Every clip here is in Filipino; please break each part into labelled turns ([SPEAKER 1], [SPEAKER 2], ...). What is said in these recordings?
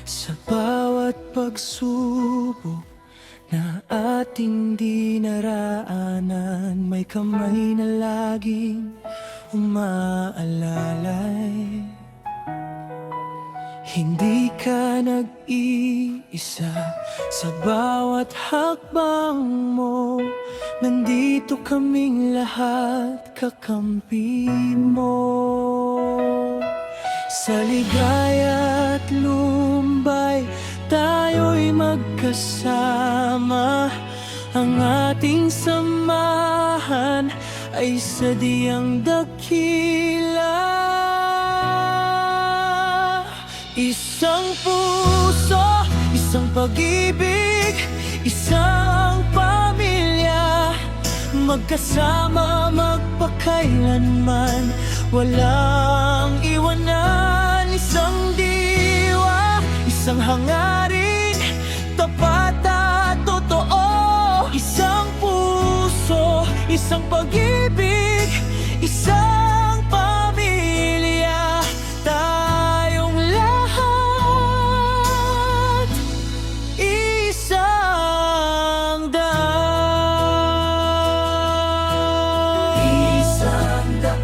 [SPEAKER 1] Sa bawat pagsubok na ating dinaraanan, may kamay na laging umaalalay. Hindi ka nag-iisa sa bawat hakbang mo. Nandito kaming lahat, kakampi mo. Sa ligaya at lumbay, tayo'y magkasama. Ang ating samahan ay sadyang dakila. Isang puso, isang pag-ibig, isang pamilya. Magkasama, magpakailanman, walang iwanan. Isang diwa, isang hangarin, tapat at totoo. Isang puso, isang pag-ibig, isang pamilya. Tayong lahat, isang daan. Isang daan.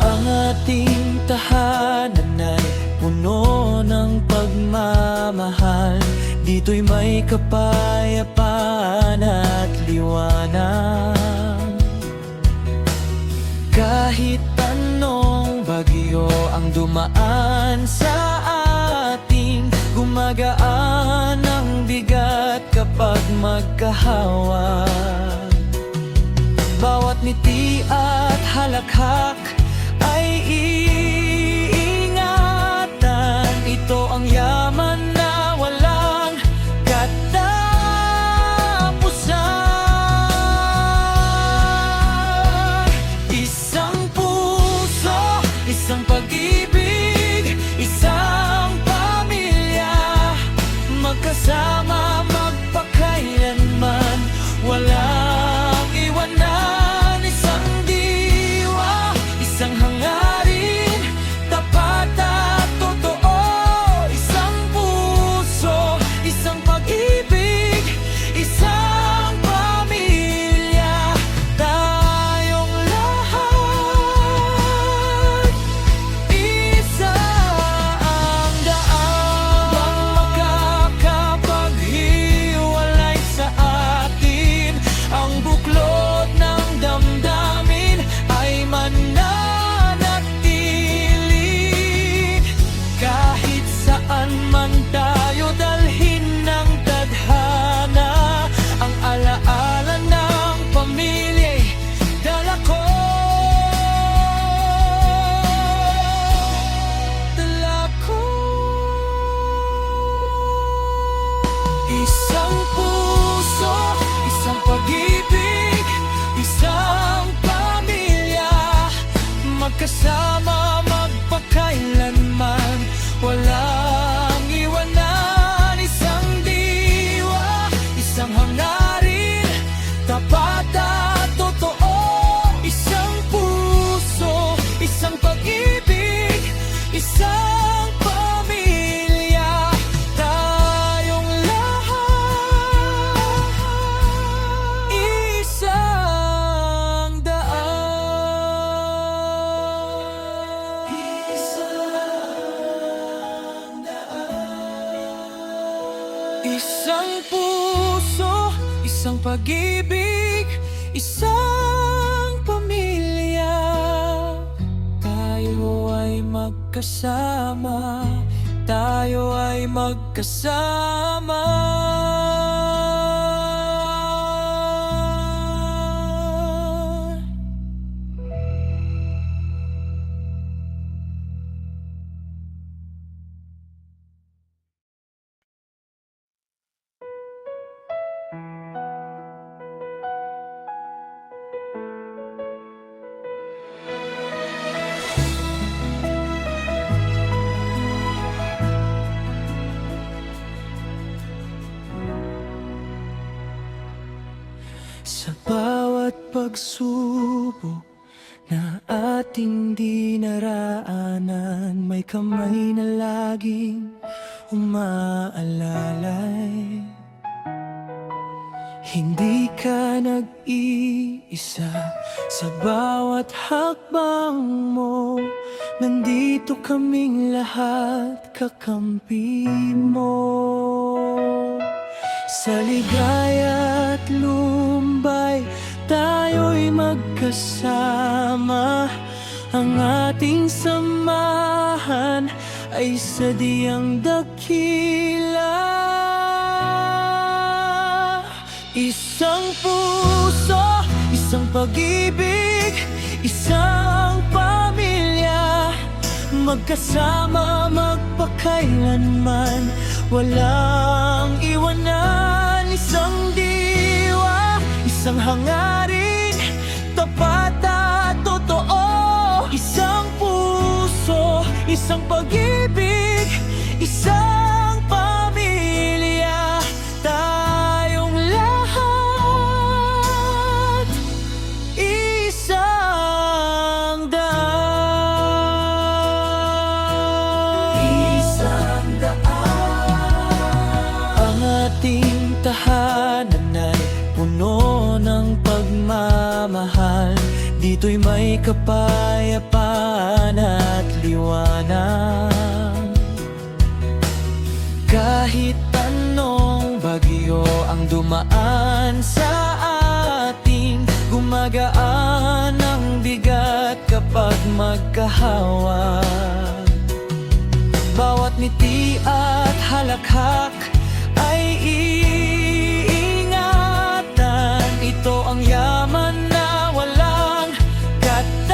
[SPEAKER 1] Ang ating tahanan ay puno ng pagmamahal. Dito'y may kapayapaan at liwanag. Kahit anong bagyo ang dumaan sa ating, gumagaan ang bigat kapag magkahawak. Bawat ngiti at halakhak ay iingatan. Ito ang yaman na walang katapusan. Isang puso, isang pag-ibig, isang pamilya. Magkasama, magpakailanman, walang iwanan. Isang diwa, isang hangarin, tapat at totoo. Isang puso, isang pag-ibig, isang pamilya. Tayong lahat, isang daan. Walang makakapaghiwalay sa atin. Ang buklod ng damdamin ay mananatili. Kahit saan man tayo, dalhin ng tadhana. Ang alaala ng pamilya'y dala ko. Dala ko. Isang puso, isang pag-ibig, isang pamilya. Magkasama, magpakailanman, walang iwanan. Isang diwa, isang hangarin, tapat at totoo. Isang puso, isang pag-ibig, isang pamilya. Tayong lahat, isang daan. Isang daan. Isang puso, isang pag-ibig, isang pamilya. Tayo ay magkasama, tayo ay magkasama. Sa bawat pagsubok na ating dinaraanan, may kamay na laging umaalalay. Hindi ka nag-iisa sa bawat hakbang mo. Nandito kaming lahat, kakampi mo. Sa ligaya't lumbay, tayo'y magkasama. Ang ating samahan ay sadyang dakila. Isang puso, isang pag-ibig, isang pamilya. Magkasama magpakailanman, walang iwanan. Isang diwa, isang hangarin, tapat at totoo. Isang puso, isang pag-ibig, isang pamilya. Tayong lahat, isang daan. Isang daan. Ang ating tahanan ay puno ng pagmamahal. Dito'y may kapayapaan at liwanag. Kahit anong bagyo ang dumaan sa ating, gumagaan ang bigat kapag magkahawak. Bawat ngiti at halakhak